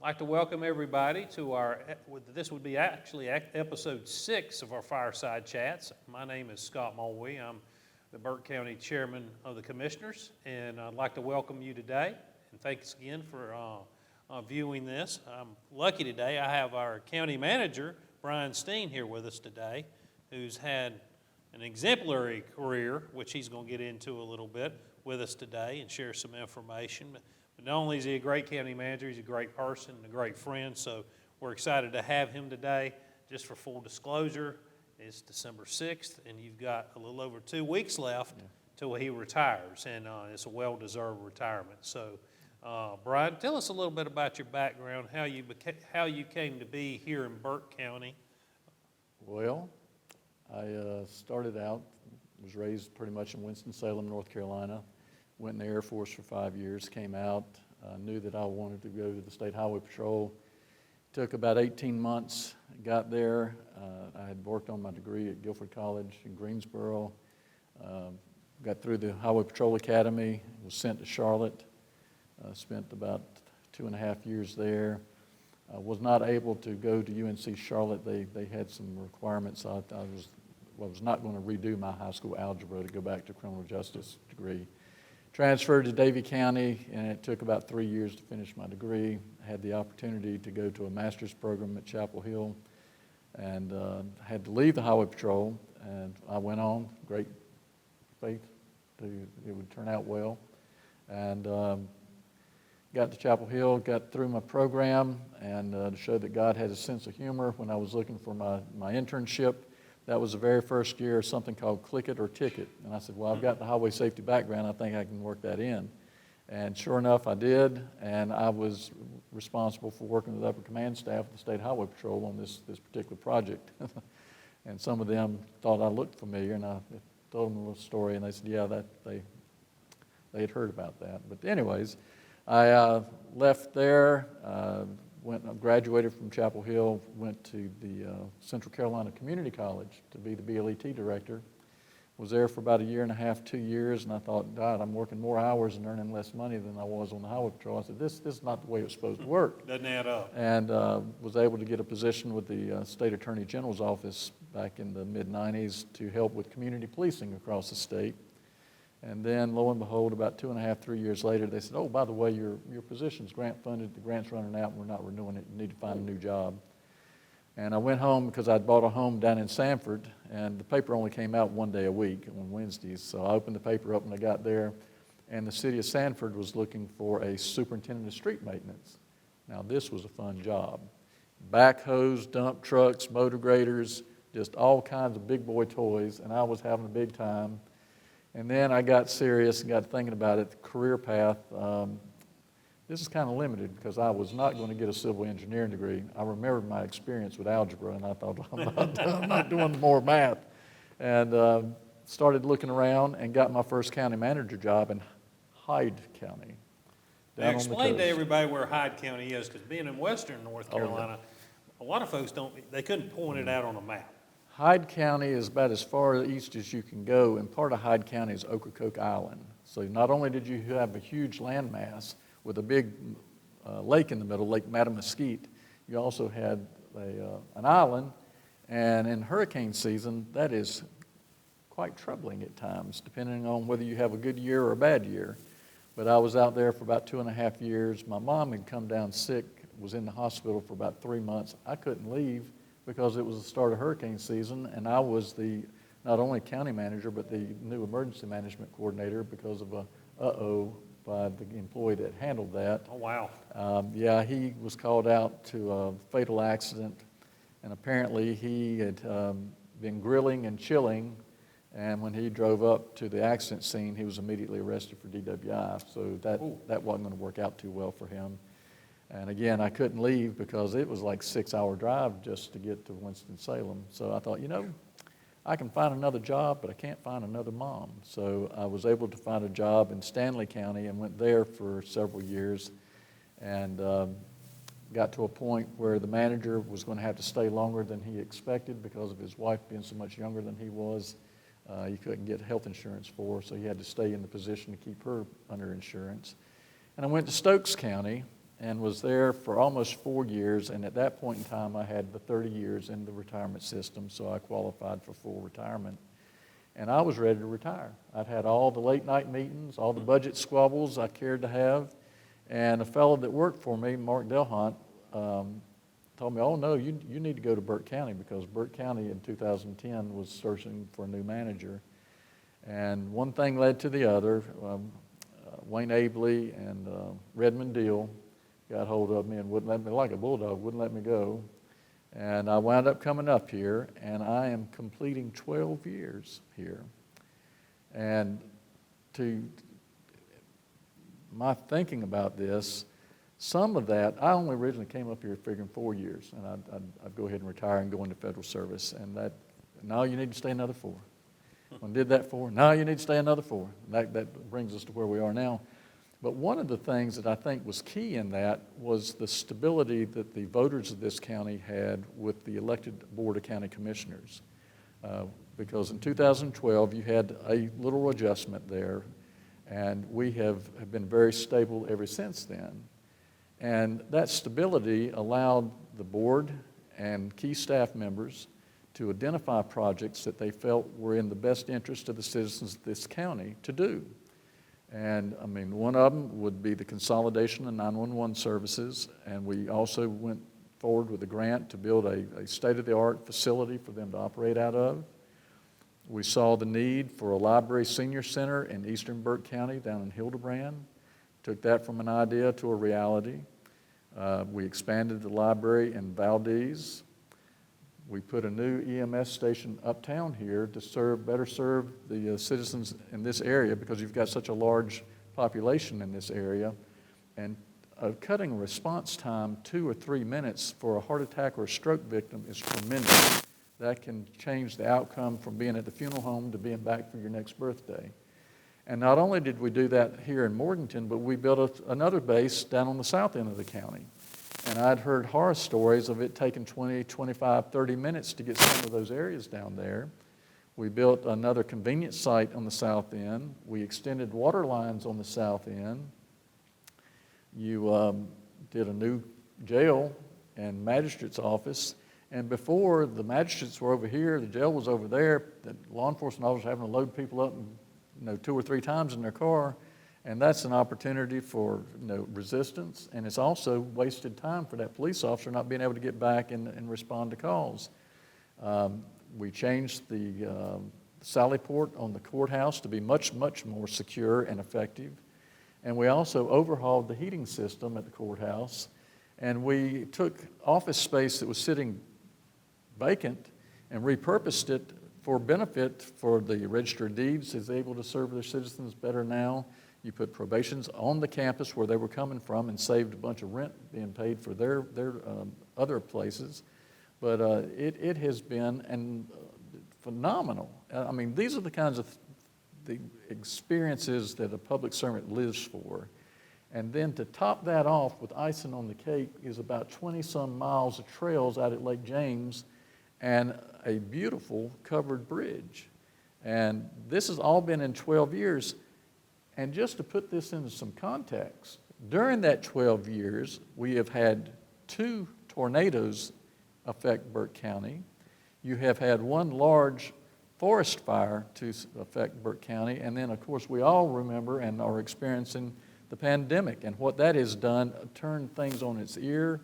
I'd like to welcome everybody to this would be actually episode 6 of our Fireside Chats. My name is Scott Mulwee. I'm the Burke County Chairman of the Commissioners, and I'd like to welcome you today, and thanks again for viewing this. I'm lucky today. I have our County Manager, Bryan Steen, here with us today, who's had an exemplary career, which he's going to get into a little bit with us today and share some information. But not only is he a great county manager, he's a great person and a great friend, so we're excited to have him today. Just for full disclosure, it's December 6th, and you've got a little over 2 weeks left till he retires, and it's a well-deserved retirement. So, Bryan, tell us a little bit about your background, how you came to be here in Burke County. Well, I started out, was raised pretty much in Winston-Salem, North Carolina. Went in the Air Force for 5 years, came out, knew that I wanted to go to the State Highway Patrol. Took about 18 months, got there. I had worked on my degree at Guilford College in Greensboro. Got through the Highway Patrol Academy, was sent to Charlotte. Spent about 2.5 years there. Was not able to go to UNC Charlotte. They had some requirements. I was not going to redo my high school algebra to go back to criminal justice degree. Transferred to Davie County, and it took about 3 years to finish my degree. Had the opportunity to go to a master's program at Chapel Hill, and had to leave the Highway Patrol, and I went on, great faith, it would turn out well, and got to Chapel Hill, got through my program, and to show that God had a sense of humor when I was looking for my internship. That was the very first year, something called Click It or Ticket. And I said, well, I've got the highway safety background. I think I can work that in. And sure enough, I did. And I was responsible for working with the upper command staff of the State Highway Patrol on this particular project. And some of them thought I looked familiar. And I told them a little story. And they said, yeah, they had heard about that. But anyways, I left there. Graduated from Chapel Hill, went to the Central Carolina Community College to be the BLET director. Was there for about 1.5 years, 2 years, and I thought, God, I'm working more hours and earning less money than I was on the Highway Patrol. I said, this is not the way it's supposed to work. Doesn't add up. And was able to get a position with the State Attorney General's office back in the mid-90s to help with community policing across the state. And then, lo and behold, about 2.5, 3 years later, they said, oh, by the way, your position's grant funded, the grant's running out, and we're not renewing it, you need to find a new job. And I went home because I'd bought a home down in Sanford, and the paper only came out 1 day a week on Wednesdays. So I opened the paper up when I got there, and the city of Sanford was looking for a superintendent of street maintenance. Now, this was a fun job. Backhoes, dump trucks, motor graders, just all kinds of big boy toys, and I was having a big time. And then I got serious and got thinking about it, the career path. This is kind of limited because I was not going to get a civil engineering degree. I remembered my experience with algebra, and I thought, I'm not doing more math. And started looking around and got my first county manager job in Hyde County. Now explain to everybody where Hyde County is, because being in western North Carolina, a lot of folks they couldn't point it out on a map. Hyde County is about as far east as you can go, and part of Hyde County is Ocracoke Island. So not only did you have a huge landmass with a big lake in the middle, Lake Mattamuskeet, you also had an island, and in hurricane season, that is quite troubling at times, depending on whether you have a good year or a bad year. But I was out there for about 2.5 years. My mom had come down sick, was in the hospital for about 3 months. I couldn't leave because it was the start of hurricane season, and I was the not only county manager, but the new emergency management coordinator because of a by the employee that handled that. Oh, wow. Yeah, he was called out to a fatal accident, and apparently he had been grilling and chilling, and when he drove up to the accident scene, he was immediately arrested for DWI, so that wasn't going to work out too well for him. And again, I couldn't leave because it was like a 6-hour drive just to get to Winston-Salem. So I thought, I can find another job, but I can't find another mom. So I was able to find a job in Stanley County and went there for several years, and got to a point where the manager was going to have to stay longer than he expected because of his wife being so much younger than he was. He couldn't get health insurance for her, so he had to stay in the position to keep her under insurance. And I went to Stokes County, and was there for almost 4 years, and at that point in time, I had the 30 years in the retirement system, so I qualified for full retirement. And I was ready to retire. I'd had all the late night meetings, all the budget squabbles I cared to have, and a fellow that worked for me, Mark Delhunt, told me, oh no, you need to go to Burke County, because Burke County in 2010 was searching for a new manager. And one thing led to the other. Wayne Abley and Redmond Deal got hold of me and wouldn't let me, like a bulldog, wouldn't let me go. And I wound up coming up here, and I am completing 12 years here. And to my thinking about this, some of that, I only originally came up here figuring 4 years, and I'd go ahead and retire and go into federal service. And that, now you need to stay another 4. When I did that 4, now you need to stay another 4. That brings us to where we are now. But one of the things that I think was key in that was the stability that the voters of this county had with the elected Board of County Commissioners. Because in 2012, you had a little adjustment there, and we have been very stable ever since then. And that stability allowed the board and key staff members to identify projects that they felt were in the best interest of the citizens of this county to do. And I mean, one of them would be the consolidation of 911 services, and we also went forward with a grant to build a state-of-the-art facility for them to operate out of. We saw the need for a library senior center in eastern Burke County down in Hildebrand. Took that from an idea to a reality. We expanded the library in Valdez. We put a new EMS station uptown here to better serve the citizens in this area, because you've got such a large population in this area. And cutting response time 2 or 3 minutes for a heart attack or a stroke victim is tremendous. That can change the outcome from being at the funeral home to being back for your next birthday. And not only did we do that here in Morganton, but we built another base down on the south end of the county. And I'd heard horror stories of it taking 20, 25, 30 minutes to get some of those areas down there. We built another convenience site on the south end. We extended water lines on the south end. You did a new jail and magistrate's office. And before, the magistrates were over here, the jail was over there, the law enforcement officers having to load people up 2 or 3 times in their car. And that's an opportunity for resistance, and it's also wasted time for that police officer not being able to get back and respond to calls. We changed the sally port on the courthouse to be much, much more secure and effective. And we also overhauled the heating system at the courthouse, and we took office space that was sitting vacant and repurposed it for benefit for the Register of Deeds is able to serve their citizens better now. You put probations on the campus where they were coming from and saved a bunch of rent being paid for their other places. But it has been phenomenal. I mean, these are the kinds of the experiences that a public servant lives for. And then to top that off with icing on the cake is about 20-some miles of trails out at Lake James and a beautiful covered bridge. And this has all been in 12 years. And just to put this into some context, during that 12 years, we have had 2 tornadoes affect Burke County. You have had 1 large forest fire to affect Burke County. And then, of course, we all remember and are experiencing the pandemic. And what that has done, turned things on its ear.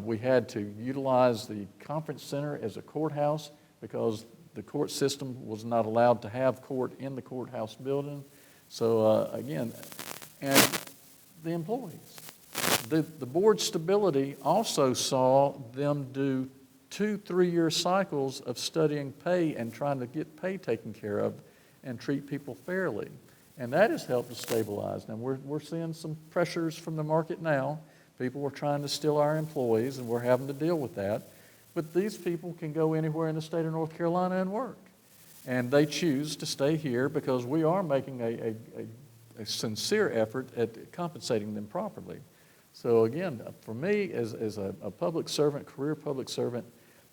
We had to utilize the conference center as a courthouse because the court system was not allowed to have court in the courthouse building. So again, and the employees. The board stability also saw them do 2-3-year cycles of studying pay and trying to get pay taken care of and treat people fairly. And that has helped to stabilize. Now we're seeing some pressures from the market now. People are trying to steal our employees and we're having to deal with that. But these people can go anywhere in the state of North Carolina and work. And they choose to stay here because we are making a sincere effort at compensating them properly. So again, for me as a public servant, career public servant,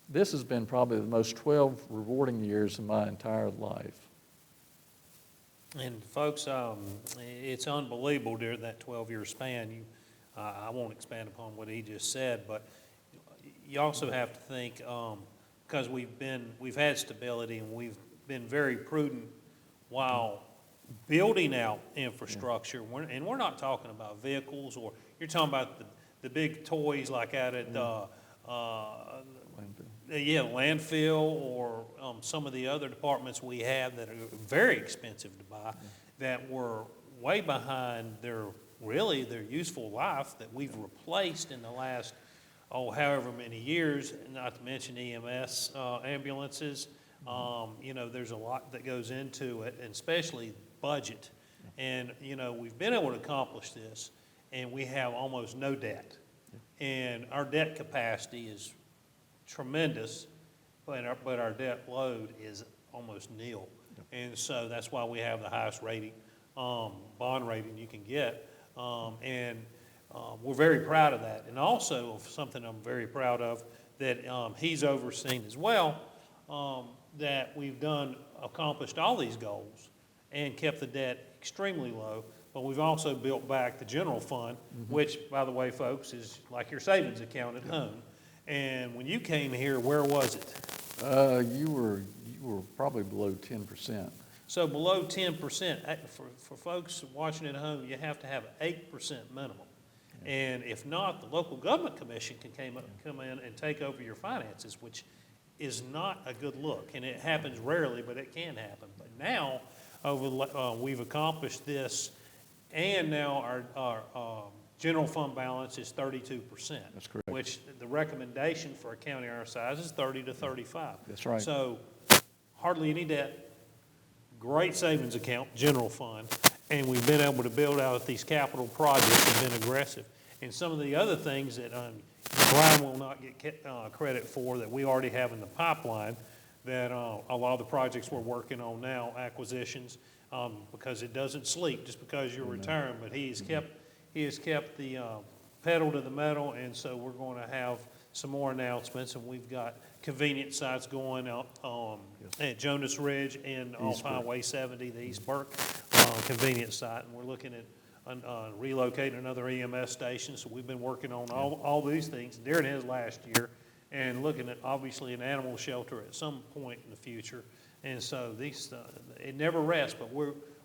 this has been probably the most 12 rewarding years in my entire life. And folks, it's unbelievable during that 12-year span. I won't expand upon what he just said, but you also have to think, because we've had stability and we've been very prudent while building out infrastructure. And we're not talking about vehicles, or you're talking about the big toys like out at landfill, or some of the other departments we have that are very expensive to buy, that were way behind their useful life, that we've replaced in the last, however many years, not to mention EMS ambulances. There's a lot that goes into it, and especially budget. And, we've been able to accomplish this, and we have almost no debt. And our debt capacity is tremendous, but our debt load is almost nil. And so that's why we have the highest rating, bond rating you can get. We're very proud of that. And also, something I'm very proud of that he's overseen as well, that we've accomplished all these goals and kept the debt extremely low, but we've also built back the general fund, which, by the way, folks, is like your savings account at home. And when you came here, where was it? You were probably below 10%. So below 10%, for folks watching at home, you have to have an 8% minimum. And if not, the local government commission can come in and take over your finances, which is not a good look. And it happens rarely, but it can happen. But now, we've accomplished this, and now our general fund balance is 32%. That's correct. Which the recommendation for a county our size is 30 to 35. That's right. So hardly any debt, great savings account, general fund, and we've been able to build out these capital projects and been aggressive. And some of the other things that Bryan will not get credit for that we already have in the pipeline, that a lot of the projects we're working on now, acquisitions, because it doesn't sleep just because you're retiring, but he has kept the pedal to the metal, and so we're going to have some more announcements, and we've got convenience sites going out at Jonas Ridge and off Highway 70, the East Burke convenience site, and we're looking at relocating another EMS station. So we've been working on all these things during his last year, and looking at obviously an animal shelter at some point in the future. And so it never rests, but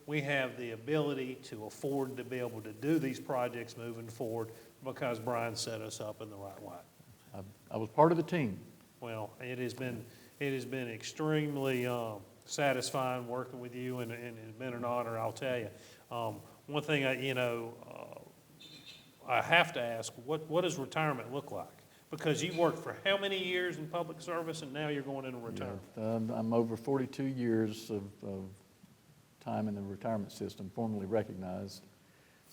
we have the ability to afford to be able to do these projects moving forward because Bryan set us up in the right way. I was part of the team. Well, it has been extremely satisfying working with you, and it's been an honor, I'll tell you. One thing I have to ask, what does retirement look like? Because you worked for how many years in public service, and now you're going into retirement? Yeah, I'm over 42 years of time in the retirement system, formally recognized.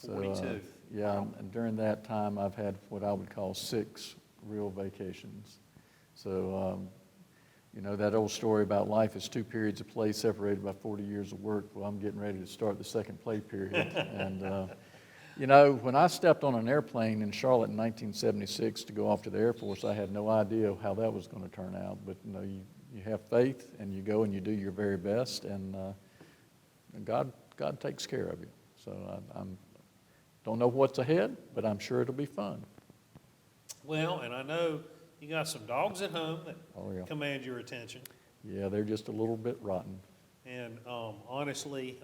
42. So, and during that time, I've had what I would call 6 real vacations. So, that old story about life is 2 periods of play separated by 40 years of work. Well, I'm getting ready to start the second play period. And, when I stepped on an airplane in Charlotte in 1976 to go off to the Air Force, I had no idea how that was going to turn out. But, you have faith, and you go and you do your very best, and God takes care of you. So I don't know what's ahead, but I'm sure it'll be fun. Well, and I know you got some dogs at home that command your attention. Yeah, they're just a little bit rotten. And honestly,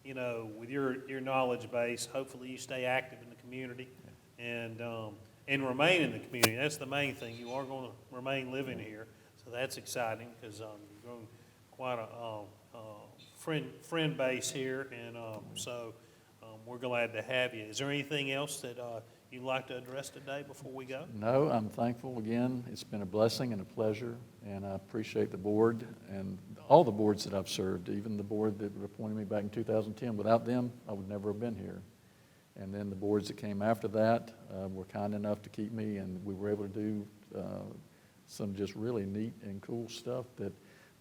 with your knowledge base, hopefully you stay active in the community and remain in the community. That's the main thing. You are going to remain living here, so that's exciting because you're growing quite a friend base here, and so we're glad to have you. Is there anything else that you'd like to address today before we go? No, I'm thankful again. It's been a blessing and a pleasure, and I appreciate the board and all the boards that I've served, even the board that appointed me back in 2010. Without them, I would never have been here. And then the boards that came after that were kind enough to keep me, and we were able to do some just really neat and cool stuff that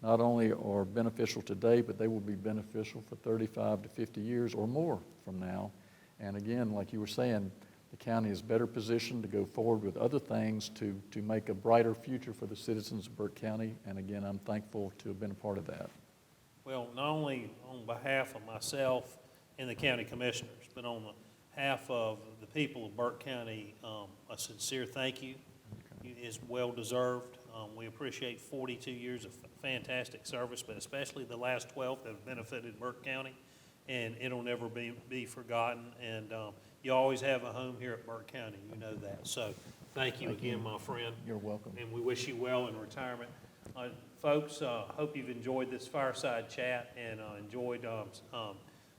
not only are beneficial today, but they will be beneficial for 35 to 50 years or more from now. And again, like you were saying, the county is better positioned to go forward with other things to make a brighter future for the citizens of Burke County. And again, I'm thankful to have been a part of that. Well, not only on behalf of myself and the county commissioners, but on behalf of the people of Burke County, a sincere thank you. It is well-deserved. We appreciate 42 years of fantastic service, but especially the last 12 that have benefited Burke County, and it'll never be forgotten. And you always have a home here at Burke County, you know that. So thank you again, my friend. You're welcome. And we wish you well in retirement. Folks, hope you've enjoyed this fireside chat and enjoyed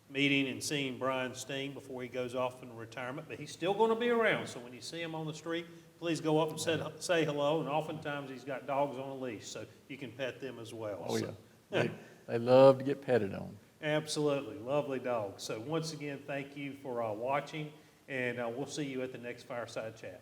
meeting and seeing Bryan Steen before he goes off in retirement. But he's still going to be around, so when you see him on the street, please go up and say hello. And oftentimes he's got dogs on a leash, so you can pet them as well. Oh, So, yeah. They love to get petted on. absolutely, lovely dogs. So once again, thank you for watching, and we'll see you at the next fireside chat.